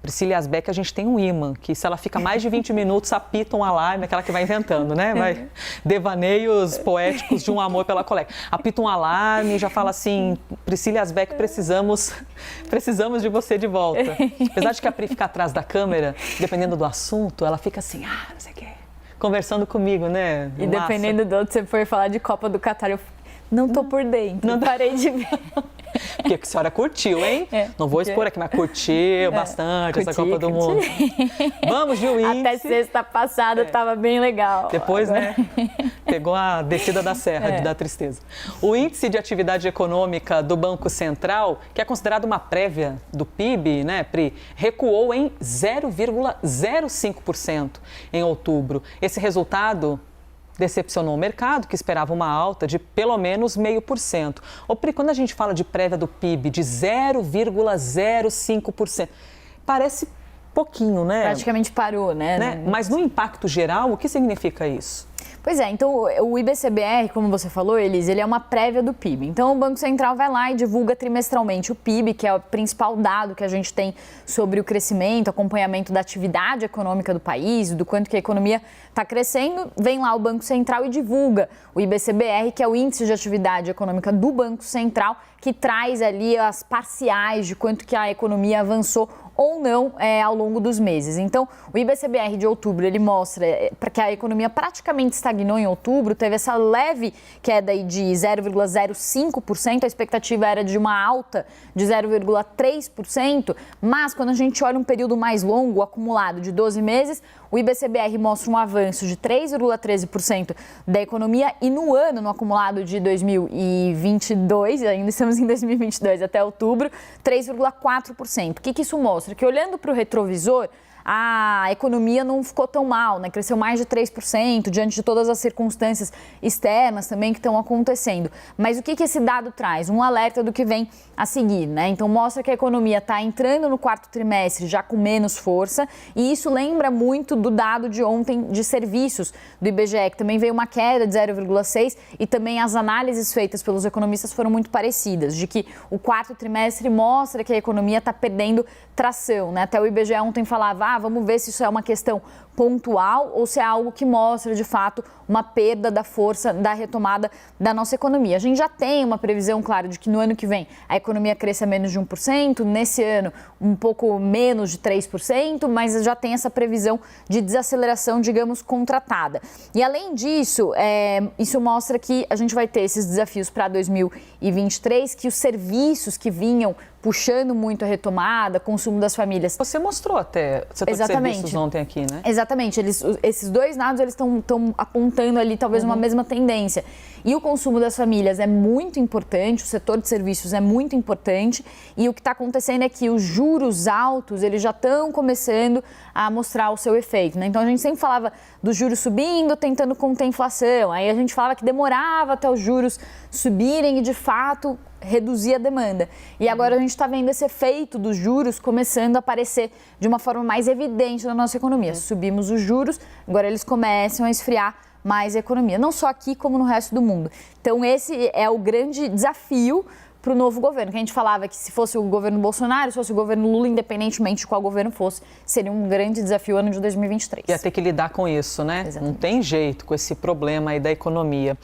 Priscila Asbeck, a gente tem um imã, que se ela fica mais de 20 minutos, apita um alarme, aquela que vai inventando, né? Vai, devaneios poéticos de um amor pela colega. Apita um alarme, já fala assim, Priscila Asbeck, precisamos de você de volta. Apesar de que a Pri fica atrás da câmera, dependendo do assunto, ela fica assim, não sei o quê, conversando comigo, né? E dependendo do outro, você for falar de Copa do Catar, eu não tô por dentro, não parei de ver. Porque a senhora curtiu, hein? Não vou expor aqui, mas curtiu bastante essa Copa do Mundo. Vamos, Gil, índice. Até sexta passada estava bem legal. Depois, agora, né, pegou a descida da serra da tristeza. O índice de atividade econômica do Banco Central, que é considerado uma prévia do PIB, né, Pri, recuou em 0,05% em outubro. Esse resultado decepcionou o mercado, que esperava uma alta de pelo menos 0,5%. Ô, Pri, quando a gente fala de prévia do PIB de 0,05%, parece pouquinho, né? Praticamente parou, né? Mas no impacto geral, o que significa isso? Pois é, então o IBCBR, como você falou, ele é uma prévia do PIB. Então o Banco Central vai lá e divulga trimestralmente o PIB, que é o principal dado que a gente tem sobre o crescimento, acompanhamento da atividade econômica do país, do quanto que a economia está crescendo. Vem lá o Banco Central e divulga o IBCBR, que é o índice de atividade econômica do Banco Central, que traz ali as parciais de quanto que a economia avançou ou não ao longo dos meses. Então, o IBCBR de outubro, ele mostra que a economia praticamente estagnou em outubro, teve essa leve queda aí de 0,05%, a expectativa era de uma alta de 0,3%, mas quando a gente olha um período mais longo, acumulado de 12 meses, o IBCBR mostra um avanço de 3,13% da economia e no ano, no acumulado de 2022, ainda estamos em 2022 até outubro, 3,4%. O que isso mostra? Que olhando para o retrovisor, a economia não ficou tão mal, né? Cresceu mais de 3%, diante de todas as circunstâncias externas também que estão acontecendo. Mas o que esse dado traz? Um alerta do que vem a seguir, né? Então mostra que a economia está entrando no quarto trimestre já com menos força e isso lembra muito do dado de ontem de serviços do IBGE, que também veio uma queda de 0,6% e também as análises feitas pelos economistas foram muito parecidas, de que o quarto trimestre mostra que a economia está perdendo tração, né? Até o IBGE ontem falava, vamos ver se isso é uma questão pontual ou se é algo que mostra, de fato, uma perda da força da retomada da nossa economia. A gente já tem uma previsão, claro, de que no ano que vem a economia cresça menos de 1%, nesse ano um pouco menos de 3%, mas já tem essa previsão de desaceleração, digamos, contratada. E além disso, isso mostra que a gente vai ter esses desafios para 2023, que os serviços que vinham puxando muito a retomada, consumo das famílias. Você mostrou até o setor de serviços ontem aqui, né? Exatamente. Esses dois dados estão apontando ali talvez uma mesma tendência. E o consumo das famílias é muito importante, o setor de serviços é muito importante e o que está acontecendo é que os juros altos, eles já estão começando a mostrar o seu efeito, né? Então a gente sempre falava dos juros subindo, tentando conter a inflação, aí a gente falava que demorava até os juros subirem e de fato reduzir a demanda. E agora a gente está vendo esse efeito dos juros começando a aparecer de uma forma mais evidente na nossa economia. Subimos os juros, agora eles começam a esfriar mais a economia, não só aqui como no resto do mundo. Então esse é o grande desafio para o novo governo, que a gente falava que se fosse o governo Bolsonaro, se fosse o governo Lula, independentemente de qual governo fosse, seria um grande desafio o ano de 2023. Ia ter que lidar com isso, né? Exatamente. Não tem jeito com esse problema aí da economia.